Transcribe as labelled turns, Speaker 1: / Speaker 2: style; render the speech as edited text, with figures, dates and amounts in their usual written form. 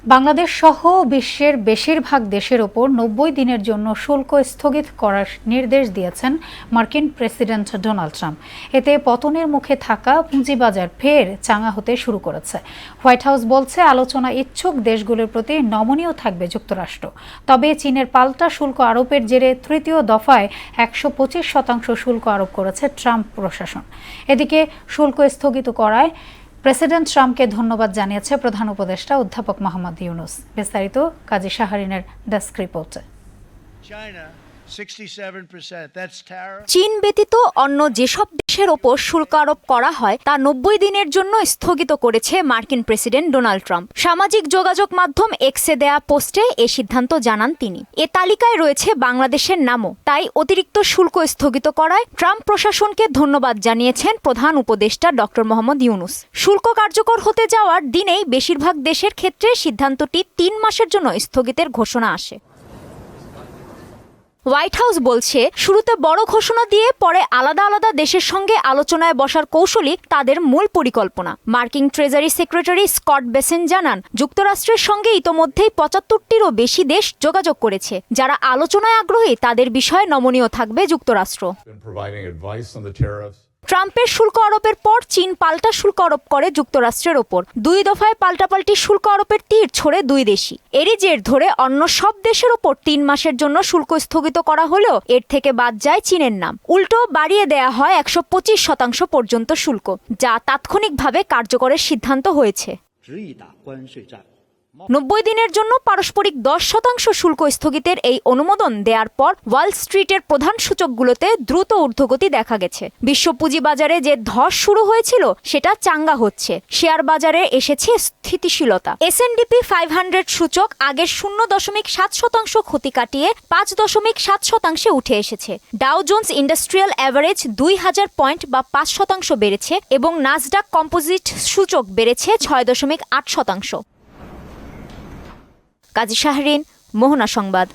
Speaker 1: বাংলাদেশ সহ বিশ্বের বেশিরভাগ দেশের ওপর ৯০ দিনের জন্য শুল্ক স্থগিত করার নির্দেশ দিয়েছেন মার্কিন প্রেসিডেন্ট ডোনাল্ড ট্রাম্প। এতে পতনের মুখে থাকা পুঁজিবাজার ফের চাঙা হতে শুরু করেছে। হোয়াইট হাউস বলছে, আলোচনা ইচ্ছুক দেশগুলোর প্রতি নমনীয় থাকবে যুক্তরাষ্ট্র। তবে চীনের পাল্টা শুল্ক আরোপের জেরে তৃতীয় দফায় ১২৫% শুল্ক আরোপ করেছে ট্রাম্প প্রশাসন। এদিকে শুল্ক স্থগিত করায় প্রেসিডেন্ট ট্রাম্পকে ধন্যবাদ জানিয়েছে প্রধান উপদেষ্টা অধ্যাপক মোহাম্মদ ইউনুস। বিস্তারিত কাজী শাহরিনের ডেস্ক রিপোর্টে।
Speaker 2: চীন ব্যতীত অন্য যেসব দেশের ওপর শুল্ক আরোপ করা হয় তা ৯০ দিনের জন্য স্থগিত করেছে মার্কিন প্রেসিডেন্ট ডোনাল্ড ট্রাম্প। সামাজিক যোগাযোগ মাধ্যম এক্সে দেয়া পোস্টে এ সিদ্ধান্ত জানান তিনি। এ তালিকায় রয়েছে বাংলাদেশের নামও। তাই অতিরিক্ত শুল্ক স্থগিত করায় ট্রাম্প প্রশাসনকে ধন্যবাদ জানিয়েছেন প্রধান উপদেষ্টা ডক্টর মোহাম্মদ ইউনুস। শুল্ক কার্যকর হতে যাওয়ার দিনেই বেশিরভাগ দেশের ক্ষেত্রে সিদ্ধান্তটি ৩ মাসের জন্য স্থগিতের ঘোষণা আসে। হোয়াইট হাউস বলছে, শুরুতে বড় ঘোষণা দিয়ে পরে আলাদা আলাদা দেশের সঙ্গে আলোচনায় বসার কৌশলই তাদের মূল পরিকল্পনা। মার্কিন ট্রেজারি সেক্রেটারি স্কট বেসেন্ট জানান, যুক্তরাষ্ট্রের সঙ্গে ইতোমধ্যেই ৭৫টিরও বেশি দেশ যোগাযোগ করেছে। যারা আলোচনায় আগ্রহী তাদের বিষয়ে নমনীয় থাকবে যুক্তরাষ্ট্র। ট্রাম্পের শুল্ক আরোপের পর চীন পাল্টা শুল্ক আরোপ করে যুক্তরাষ্ট্রের ওপর। ২ দফায় পাল্টাপাল্টি শুল্ক আরোপের তীর ছোড়ে দুই দেশই। এরই জের ধরে অন্য সব দেশের ওপর ৩ মাসের জন্য শুল্ক স্থগিত করা হলেও এর থেকে বাদ যায় চীনের নাম। উল্টো বাড়িয়ে দেয়া হয় ১২৫% পর্যন্ত শুল্ক, যা তাৎক্ষণিকভাবে কার্যকরের সিদ্ধান্ত হয়েছে। ৯০ দিনের জন্য পারস্পরিক ১০% শুল্ক স্থগিতের এই অনুমোদন দেওয়ার পর ওয়াল স্ট্রিটের প্রধান সূচকগুলোতে দ্রুত ঊর্ধ্বগতি দেখা গেছে। বিশ্ব পুঁজিবাজারে যে ধস শুরু হয়েছিল সেটা চাঙ্গা হচ্ছে। শেয়ার বাজারে এসেছে স্থিতিশীলতা। S&P 500 সূচক আগের ০.৭% ক্ষতি কাটিয়ে ৫.৭% উঠে এসেছে। Dow Jones industrial average ২০০০ point বা ৫% বেড়েছে এবং নাসডাক কম্পোজিট সূচক বেড়েছে ৬.৮%। কাজী শাহরিন, মোহনা সংবাদ।